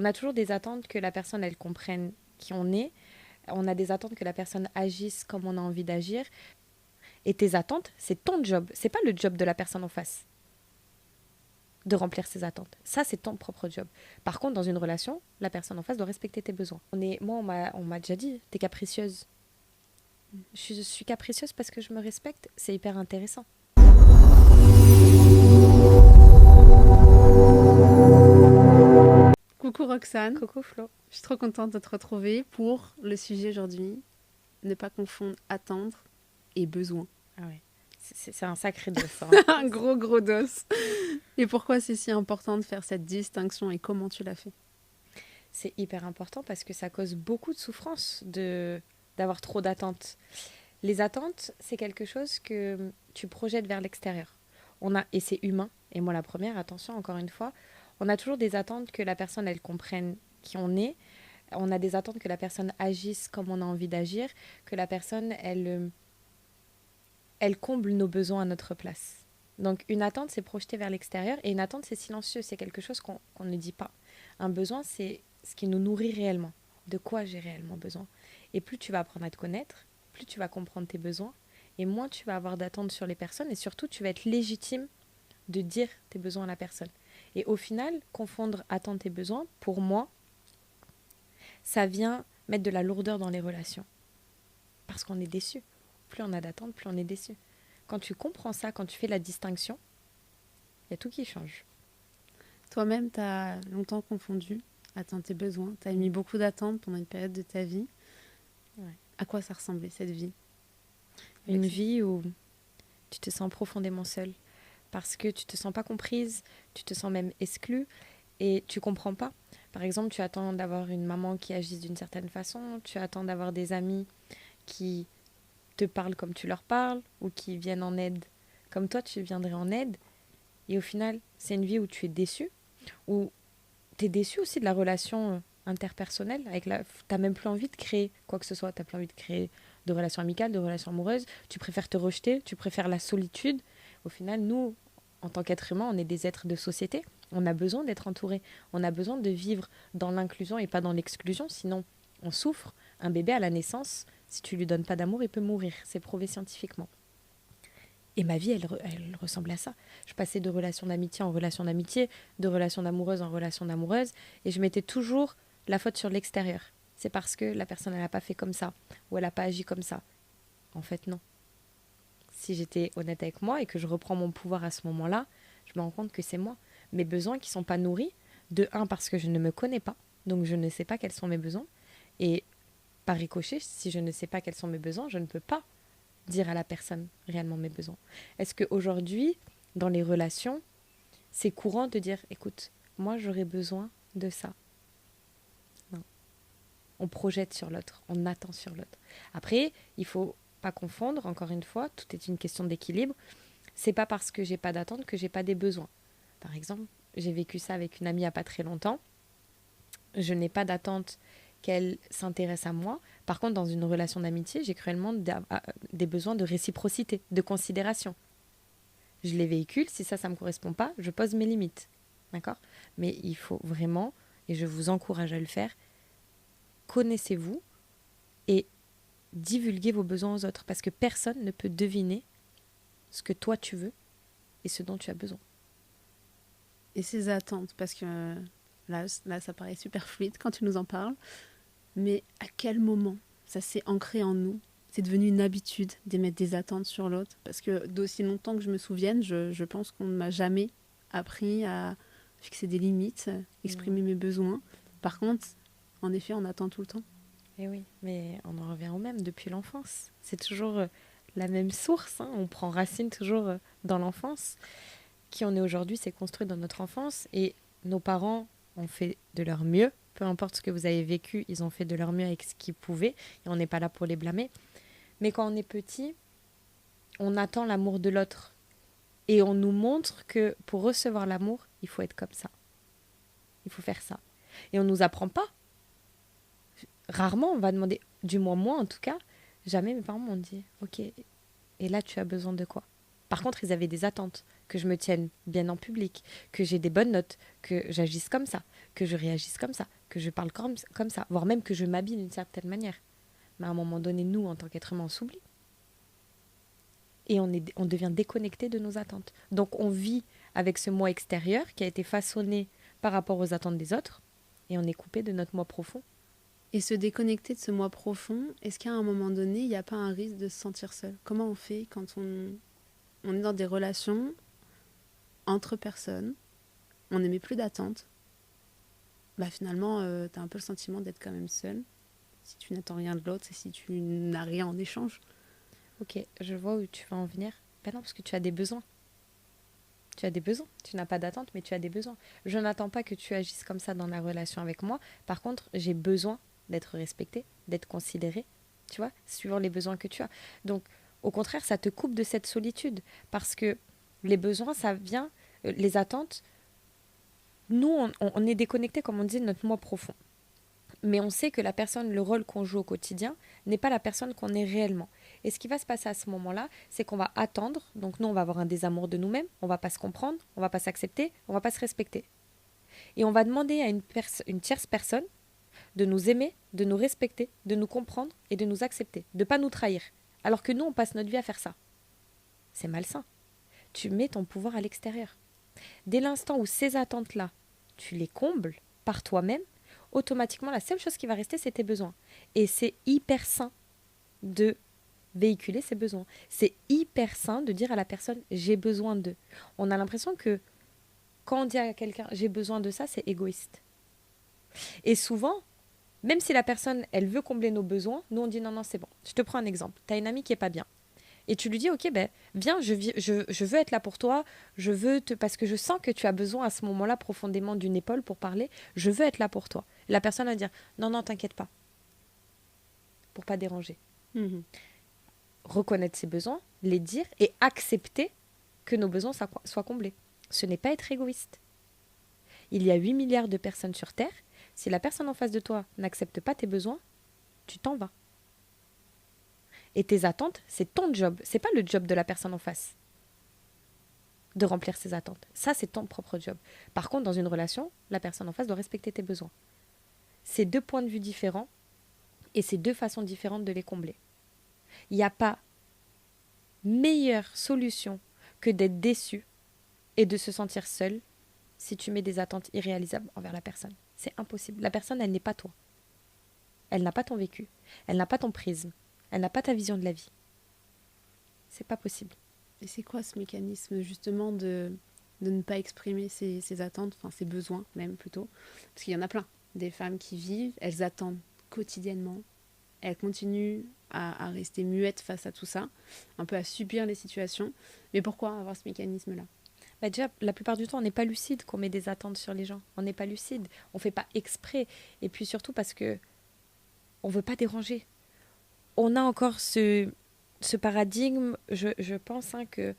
On a toujours des attentes que la personne, elle comprenne qui on est. On a des attentes que la personne agisse comme on a envie d'agir. Et tes attentes, c'est ton job. C'est pas le job de la personne en face de remplir ses attentes. Ça, c'est ton propre job. Par contre, dans une relation, la personne en face doit respecter tes besoins. On m'a déjà dit, t'es capricieuse. Je suis capricieuse parce que je me respecte. C'est hyper intéressant. Coucou Roxane, Coucou Flo. je suis trop contente de te retrouver pour le sujet aujourd'hui. Ne pas confondre attendre et besoin. Ah ouais. C'est un sacré dos, ça. Un gros dos. Et pourquoi c'est si important de faire cette distinction et comment tu l'as fait? C'est hyper important parce que ça cause beaucoup de souffrance d'avoir trop d'attentes. Les attentes, c'est quelque chose que tu projettes vers l'extérieur. Et c'est humain, et moi la première, attention, encore une fois, on a toujours des attentes que la personne, elle comprenne qui on est. On a des attentes que la personne agisse comme on a envie d'agir, que la personne, elle comble nos besoins à notre place. Donc une attente, c'est projeté vers l'extérieur, et une attente, c'est silencieux, c'est quelque chose qu'on ne dit pas. Un besoin, c'est ce qui nous nourrit réellement. De quoi j'ai réellement besoin. Et plus tu vas apprendre à te connaître, plus tu vas comprendre tes besoins, et moins tu vas avoir d'attentes sur les personnes, et surtout tu vas être légitime de dire tes besoins à la personne. Et au final, confondre attentes et besoins, pour moi, ça vient mettre de la lourdeur dans les relations. Parce qu'on est déçu. Plus on a d'attentes, plus on est déçu. Quand tu comprends ça, quand tu fais la distinction, il y a tout qui change. Toi-même, tu as longtemps confondu attentes et besoins. Tu as mis beaucoup d'attentes pendant une période de ta vie. Ouais. À quoi ça ressemblait cette vie? Une vie où tu te sens profondément seule. Parce que tu te sens pas comprise, tu te sens même exclue et tu comprends pas. Par exemple, tu attends d'avoir une maman qui agisse d'une certaine façon, tu attends d'avoir des amis qui te parlent comme tu leur parles ou qui viennent en aide comme toi tu viendrais en aide. Et au final, c'est une vie où tu es déçu, où tu es déçu aussi de la relation interpersonnelle. T'as même plus envie de créer quoi que ce soit. T'as plus envie de créer de relations amicales, de relations amoureuses. Tu préfères te rejeter, tu préfères la solitude. Au final, nous, en tant qu'êtres humains, on est des êtres de société. On a besoin d'être entourés. On a besoin de vivre dans l'inclusion et pas dans l'exclusion. Sinon, on souffre. Un bébé à la naissance, si tu lui donnes pas d'amour, il peut mourir. C'est prouvé scientifiquement. Et ma vie, elle ressemblait à ça. Je passais de relation d'amitié en relation d'amitié, de relation d'amoureuse en relation d'amoureuse, et je mettais toujours la faute sur l'extérieur. C'est parce que la personne, elle n'a pas fait comme ça, ou elle n'a pas agi comme ça. En fait, non. Si j'étais honnête avec moi et que je reprends mon pouvoir à ce moment-là, je me rends compte que c'est moi. Mes besoins qui ne sont pas nourris, de un, parce que je ne me connais pas, donc je ne sais pas quels sont mes besoins, et par ricochet, si je ne sais pas quels sont mes besoins, je ne peux pas dire à la personne réellement mes besoins. Est-ce qu'aujourd'hui, dans les relations, c'est courant de dire, écoute, moi j'aurais besoin de ça. Non. On projette sur l'autre, on attend sur l'autre. Après, il faut pas confondre, encore une fois, tout est une question d'équilibre. C'est pas parce que j'ai pas d'attente que j'ai pas des besoins. Par exemple, j'ai vécu ça avec une amie il y a pas très longtemps. Je n'ai pas d'attente qu'elle s'intéresse à moi. Par contre, dans une relation d'amitié, j'ai cruellement des besoins de réciprocité, de considération. Je les véhicule, si ça ne me correspond pas, je pose mes limites. D'accord? Mais il faut vraiment, et je vous encourage à le faire, connaissez-vous et divulguez vos besoins aux autres. Parce que personne ne peut deviner ce que toi tu veux et ce dont tu as besoin. Et ces attentes, parce que là, ça paraît super fluide quand tu nous en parles, mais à quel moment ça s'est ancré en nous? C'est devenu une habitude d'émettre des attentes sur l'autre. Parce que d'aussi longtemps que je me souvienne, je pense qu'on ne m'a jamais appris à fixer des limites, exprimer mes besoins. Par contre, en effet, on attend tout le temps. Et oui, mais on en revient au même depuis l'enfance. C'est toujours la même source, hein. On prend racine toujours dans l'enfance. Qui on est aujourd'hui, c'est construit dans notre enfance. Et nos parents ont fait de leur mieux. Peu importe ce que vous avez vécu, ils ont fait de leur mieux avec ce qu'ils pouvaient. Et on n'est pas là pour les blâmer. Mais quand on est petit, on attend l'amour de l'autre. Et on nous montre que pour recevoir l'amour, il faut être comme ça. Il faut faire ça. Et on ne nous apprend pas. Rarement, on va demander, du moins moi en tout cas, jamais mes parents m'ont dit, ok, et là tu as besoin de quoi? Par contre, ils avaient des attentes, que je me tienne bien en public, que j'ai des bonnes notes, que j'agisse comme ça, que je réagisse comme ça, que je parle comme ça, voire même que je m'habille d'une certaine manière. Mais à un moment donné, nous, en tant qu'être humain, on s'oublie. Et on devient déconnecté de nos attentes. Donc on vit avec ce moi extérieur qui a été façonné par rapport aux attentes des autres, et on est coupé de notre moi profond. Et se déconnecter de ce moi profond, est-ce qu'à un moment donné, il n'y a pas un risque de se sentir seul? Comment on fait quand on est dans des relations entre personnes, on n'émet plus d'attente, bah finalement, tu as un peu le sentiment d'être quand même seul. Si tu n'attends rien de l'autre et si tu n'as rien en échange. Ok, je vois où tu vas en venir. Ben non, parce que tu as des besoins. Tu as des besoins. Tu n'as pas d'attente, mais tu as des besoins. Je n'attends pas que tu agisses comme ça dans la relation avec moi. Par contre, j'ai besoin d'être respectée, d'être considérée, tu vois, suivant les besoins que tu as. Donc, au contraire, ça te coupe de cette solitude. Parce que les besoins, ça vient, les attentes, nous, on est déconnecté, comme on dit, de notre moi profond. Mais on sait que la personne, le rôle qu'on joue au quotidien, n'est pas la personne qu'on est réellement. Et ce qui va se passer à ce moment-là, c'est qu'on va attendre. Donc nous, on va avoir un désamour de nous-mêmes, on va pas se comprendre, on va pas s'accepter, on va pas se respecter. Et on va demander à une tierce personne de nous aimer, de nous respecter, de nous comprendre et de nous accepter, de pas nous trahir. Alors que nous, on passe notre vie à faire ça. C'est malsain. Tu mets ton pouvoir à l'extérieur. Dès l'instant où ces attentes-là, tu les combles par toi-même, automatiquement, la seule chose qui va rester, c'est tes besoins. Et c'est hyper sain de véhiculer ses besoins. C'est hyper sain de dire à la personne, j'ai besoin d'eux. On a l'impression que quand on dit à quelqu'un, j'ai besoin de ça, c'est égoïste. Et souvent, même si la personne, elle veut combler nos besoins, nous, on dit, non, non, c'est bon. Je te prends un exemple. Tu as une amie qui est pas bien. Et tu lui dis, ok, ben, viens, je veux être là pour toi, parce que je sens que tu as besoin à ce moment-là profondément d'une épaule pour parler, je veux être là pour toi. Et la personne va dire, non, non, t'inquiète pas, pour pas déranger. Mmh. Reconnaître ses besoins, les dire et accepter que nos besoins soient comblés. Ce n'est pas être égoïste. Il y a 8 milliards de personnes sur Terre. Si la personne en face de toi n'accepte pas tes besoins, tu t'en vas. Et tes attentes, c'est ton job. C'est pas le job de la personne en face de remplir ses attentes. Ça, c'est ton propre job. Par contre, dans une relation, la personne en face doit respecter tes besoins. C'est deux points de vue différents et c'est deux façons différentes de les combler. Il n'y a pas meilleure solution que d'être déçu et de se sentir seul si tu mets des attentes irréalisables envers la personne. C'est impossible. La personne, elle n'est pas toi. Elle n'a pas ton vécu. Elle n'a pas ton prisme. Elle n'a pas ta vision de la vie. C'est pas possible. Et c'est quoi ce mécanisme justement de ne pas exprimer ses attentes, enfin ses besoins même plutôt? Parce qu'il y en a plein. Des femmes qui vivent, elles attendent quotidiennement. Elles continuent à rester muettes face à tout ça, un peu à subir les situations. Mais pourquoi avoir ce mécanisme-là? Bah déjà, la plupart du temps, on n'est pas lucide qu'on met des attentes sur les gens. On n'est pas lucide. On fait pas exprès. Et puis surtout parce que on veut pas déranger. On a encore ce paradigme, je pense que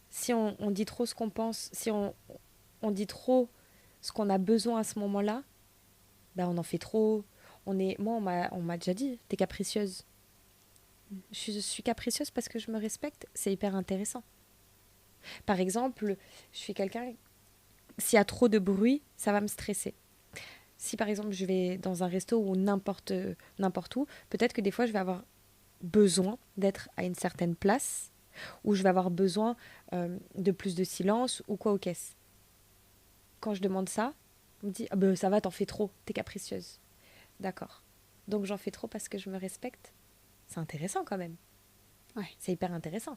si on dit trop ce qu'on pense, si on dit trop ce qu'on a besoin à ce moment-là, ben on en fait trop. Moi, on m'a déjà dit, t'es capricieuse. Je suis capricieuse parce que je me respecte. C'est hyper intéressant. Par exemple, je suis quelqu'un, s'il y a trop de bruit, ça va me stresser. Si par exemple je vais dans un resto ou n'importe où, peut-être que des fois je vais avoir besoin d'être à une certaine place, ou je vais avoir besoin de plus de silence, ou quoi au caisse. Quand je demande ça, on me dit ah ben, ça va, t'en fais trop, t'es capricieuse. D'accord. Donc j'en fais trop parce que je me respecte. C'est intéressant quand même. Ouais. C'est hyper intéressant.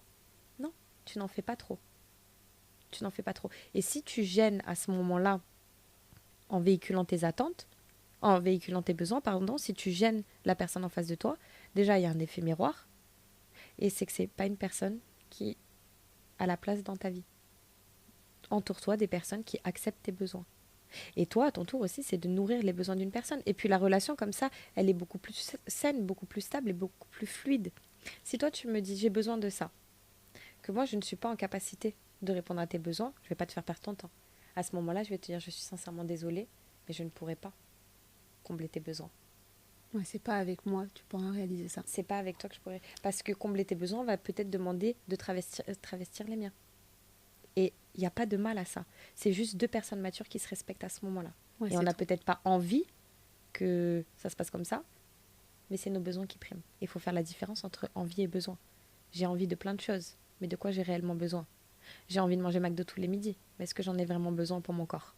Non, tu n'en fais pas trop. Tu n'en fais pas trop. Et si tu gênes à ce moment-là, en véhiculant tes attentes, en véhiculant tes besoins, pardon, si tu gênes la personne en face de toi, déjà il y a un effet miroir, et c'est que c'est pas une personne qui a la place dans ta vie. Entoure-toi des personnes qui acceptent tes besoins. Et toi, à ton tour aussi, c'est de nourrir les besoins d'une personne. Et puis la relation comme ça, elle est beaucoup plus saine, beaucoup plus stable et beaucoup plus fluide. Si toi tu me dis j'ai besoin de ça, que moi je ne suis pas en capacité de répondre à tes besoins, je ne vais pas te faire perdre ton temps. À ce moment-là, je vais te dire je suis sincèrement désolée, mais je ne pourrai pas combler tes besoins. Ouais, c'est pas avec moi que tu pourras réaliser ça. C'est pas avec toi que je pourrais. Parce que combler tes besoins va peut-être demander de travestir les miens. Et il n'y a pas de mal à ça. C'est juste deux personnes matures qui se respectent à ce moment-là. Ouais, Et on c'est n'a tout. peut-être pas envie que ça se passe comme ça, mais c'est nos besoins qui priment. Il faut faire la différence entre envie et besoin. J'ai envie de plein de choses, mais de quoi j'ai réellement besoin? J'ai envie de manger McDo tous les midis, mais est-ce que j'en ai vraiment besoin pour mon corps?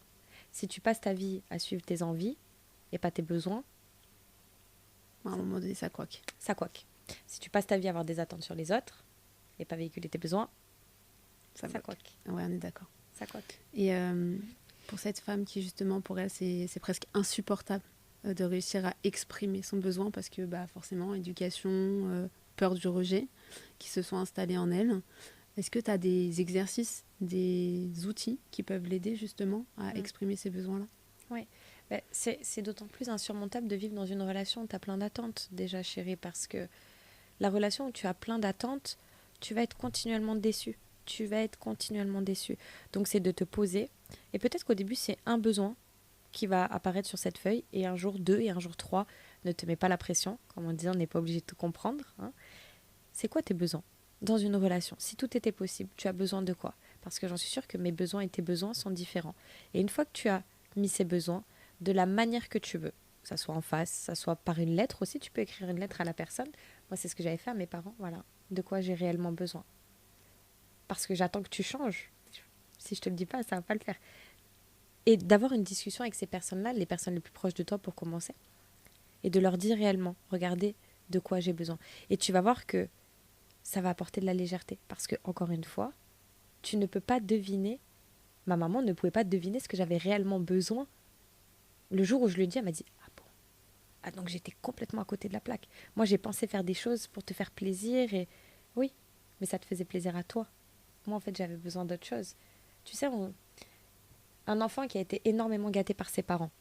Si tu passes ta vie à suivre tes envies et pas tes besoins, À un moment donné, ça croque. ça coque. Si tu passes ta vie à avoir des attentes sur les autres et pas véhiculer tes besoins, Ça ça bloque. coque. Ouais, on est d'accord. Ça coque. Et pour cette femme qui, justement, pour elle, c'est presque insupportable de réussir à exprimer son besoin parce que, bah, forcément, éducation, peur du rejet qui se sont installés en elle. Est-ce que tu as des exercices, des outils qui peuvent l'aider, justement, à exprimer ces besoins-là? Oui. C'est d'autant plus insurmontable de vivre dans une relation où tu as plein d'attentes, déjà, chérie, parce que la relation où tu as plein d'attentes, tu vas être continuellement déçu. Tu vas être continuellement déçu. Donc, c'est de te poser. Et peut-être qu'au début, c'est un besoin qui va apparaître sur cette feuille. Et un jour, deux, et un jour, trois. Ne te mets pas la pression. Comme on dit, on n'est pas obligé de tout comprendre. Hein. C'est quoi tes besoins dans une relation? Si tout était possible, tu as besoin de quoi? Parce que j'en suis sûre que mes besoins et tes besoins sont différents. Et une fois que tu as mis ces besoins, de la manière que tu veux, que ça soit en face, que ça soit par une lettre aussi, tu peux écrire une lettre à la personne. Moi, c'est ce que j'avais fait à mes parents. Voilà, de quoi j'ai réellement besoin. Parce que j'attends que tu changes. Si je te le dis pas, ça va pas le faire. Et d'avoir une discussion avec ces personnes-là, les personnes les plus proches de toi pour commencer, et de leur dire réellement, regardez de quoi j'ai besoin. Et tu vas voir que ça va apporter de la légèreté. Parce que, encore une fois, tu ne peux pas deviner, ma maman ne pouvait pas deviner ce que j'avais réellement besoin. Le jour où je lui ai dit, elle m'a dit, ah bon? Ah donc j'étais complètement à côté de la plaque. Moi j'ai pensé faire des choses pour te faire plaisir et oui, mais ça te faisait plaisir à toi. Moi en fait j'avais besoin d'autre chose. Tu sais, un enfant qui a été énormément gâté par ses parents,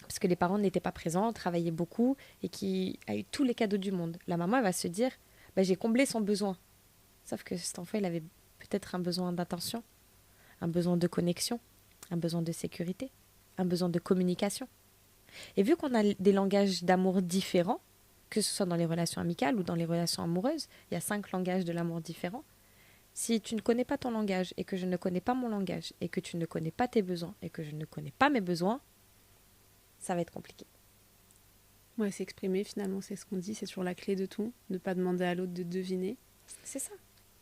parce que les parents n'étaient pas présents, travaillaient beaucoup et qui a eu tous les cadeaux du monde. La maman elle va se dire, bah, j'ai comblé son besoin. Sauf que cet enfant il avait peut-être un besoin d'attention, un besoin de connexion, un besoin de sécurité, un besoin de communication. Et vu qu'on a des langages d'amour différents, que ce soit dans les relations amicales ou dans les relations amoureuses, il y a 5 langages de l'amour différents. Si tu ne connais pas ton langage et que je ne connais pas mon langage et que tu ne connais pas tes besoins et que je ne connais pas mes besoins, ça va être compliqué. Ouais, s'exprimer, finalement, c'est ce qu'on dit, c'est toujours la clé de tout, ne pas demander à l'autre de deviner. C'est ça.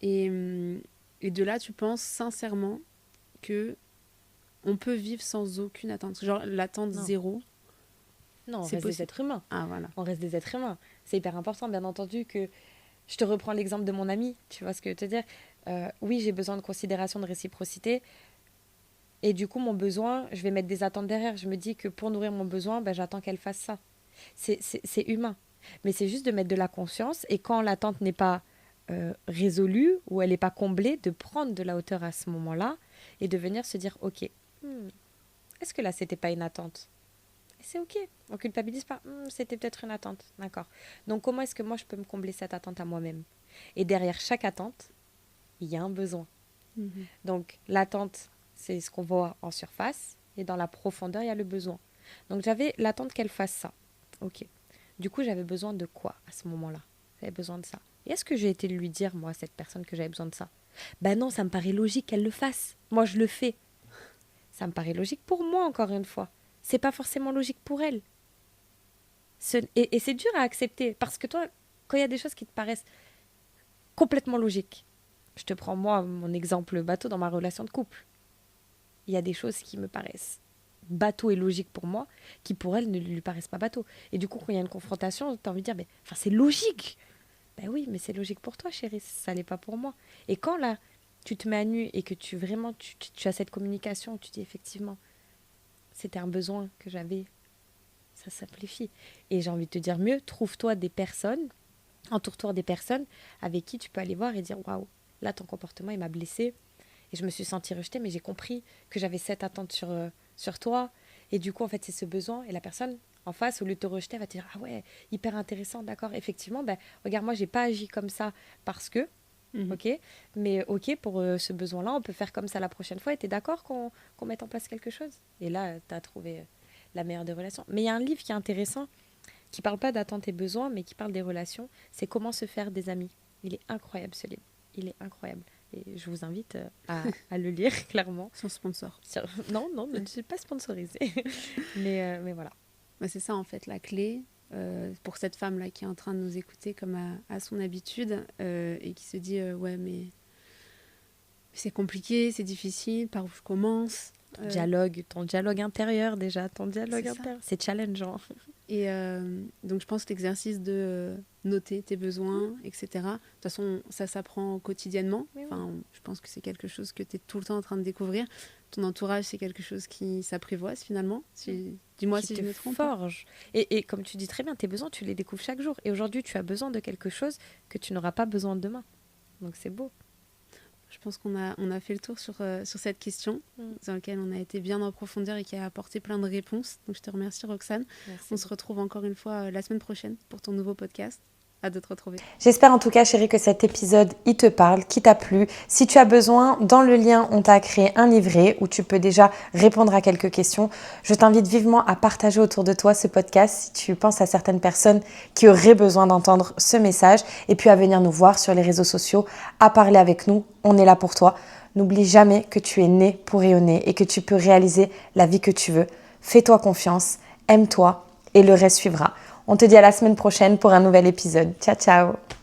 Et de là, tu penses sincèrement que on peut vivre sans aucune attente. Genre l'attente Non. zéro. Non, on C'est reste des possible. êtres humains. Ah voilà. On reste des êtres humains. C'est hyper important, bien entendu, que je te reprends l'exemple de mon ami. Tu vois ce que je veux te dire? Oui, j'ai besoin de considération, de réciprocité. Et du coup, mon besoin, je vais mettre des attentes derrière. Je me dis que pour nourrir mon besoin, ben, j'attends qu'elle fasse ça. C'est humain. Mais c'est juste de mettre de la conscience. Et quand l'attente n'est pas résolue ou elle n'est pas comblée, de prendre de la hauteur à ce moment-là et de venir se dire, ok, est-ce que là, c'était pas une attente? Et c'est ok. On culpabilise pas. C'était peut-être une attente. D'accord. Donc, comment est-ce que moi, je peux me combler cette attente à moi-même? Et derrière chaque attente, il y a un besoin. Mhm. Donc, l'attente, c'est ce qu'on voit en surface. Et dans la profondeur, il y a le besoin. Donc, j'avais l'attente qu'elle fasse ça. Ok. Du coup, j'avais besoin de quoi à ce moment-là? J'avais besoin de ça. Et est-ce que j'ai été lui dire, moi, à cette personne, que j'avais besoin de ça? Ben non, ça me paraît logique qu'elle le fasse. Moi, je le fais. Ça me paraît logique pour moi, encore une fois. C'est pas forcément logique pour elle. Et c'est dur à accepter. Parce que toi, quand il y a des choses qui te paraissent complètement logiques, je te prends, moi, mon exemple bateau dans ma relation de couple. Il y a des choses qui me paraissent bateau et logiques pour moi, qui pour elle ne lui paraissent pas bateau. Et du coup, quand il y a une confrontation, tu as envie de dire, mais c'est logique. Ben oui, mais c'est logique pour toi, chérie, ça l'est pas pour moi. Et quand là, tu te mets à nu et que tu as cette communication, tu dis effectivement, c'était un besoin que j'avais, ça simplifie. Et j'ai envie de te dire mieux, trouve-toi des personnes, entoure-toi des personnes avec qui tu peux aller voir et dire, waouh, là ton comportement il m'a blessée et je me suis sentie rejetée, mais j'ai compris que j'avais cette attente sur toi. Et du coup, en fait, c'est ce besoin. Et la personne en face, au lieu de te rejeter, elle va te dire, ah ouais, hyper intéressant, d'accord, effectivement, ben, regarde, moi, j'ai pas agi comme ça parce que, ok, mais ok, pour ce besoin-là, on peut faire comme ça la prochaine fois. Et t'es d'accord qu'on mette en place quelque chose? Et là, t'as trouvé la meilleure des relations. Mais il y a un livre qui est intéressant, qui parle pas d'attentes et besoins, mais qui parle des relations. C'est Comment se faire des amis. Il est incroyable ce livre. Il est incroyable. Et je vous invite à le lire, clairement. Sans sponsor. Non, je ne suis pas sponsorisée. mais voilà. Bah, c'est ça, en fait, la clé pour cette femme-là qui est en train de nous écouter comme à son habitude et qui se dit ouais, mais c'est compliqué, c'est difficile, par où je commence Ton dialogue intérieur déjà, c'est challengeant. Et donc je pense que l'exercice de noter tes besoins, etc. De toute façon, ça s'apprend quotidiennement. Enfin, je pense que c'est quelque chose que tu es tout le temps en train de découvrir. Ton entourage, c'est quelque chose qui s'apprivoise finalement. Dis-moi si je me trompe. Forge. Et comme tu dis très bien, tes besoins, tu les découvres chaque jour. Et aujourd'hui, tu as besoin de quelque chose que tu n'auras pas besoin demain. Donc c'est beau. Je pense qu'on a fait le tour sur cette question dans laquelle on a été bien en profondeur et qui a apporté plein de réponses. Donc je te remercie Roxane. Merci. On se retrouve encore une fois la semaine prochaine pour ton nouveau podcast. Hâte de te retrouver. J'espère en tout cas chérie que cet épisode il te parle, qu'il t'a plu. Si tu as besoin, dans le lien on t'a créé un livret où tu peux déjà répondre à quelques questions. Je t'invite vivement à partager autour de toi ce podcast si tu penses à certaines personnes qui auraient besoin d'entendre ce message et puis à venir nous voir sur les réseaux sociaux, à parler avec nous, on est là pour toi. N'oublie jamais que tu es né pour rayonner et que tu peux réaliser la vie que tu veux. Fais-toi confiance, aime-toi et le reste suivra. On te dit à la semaine prochaine pour un nouvel épisode. Ciao, ciao!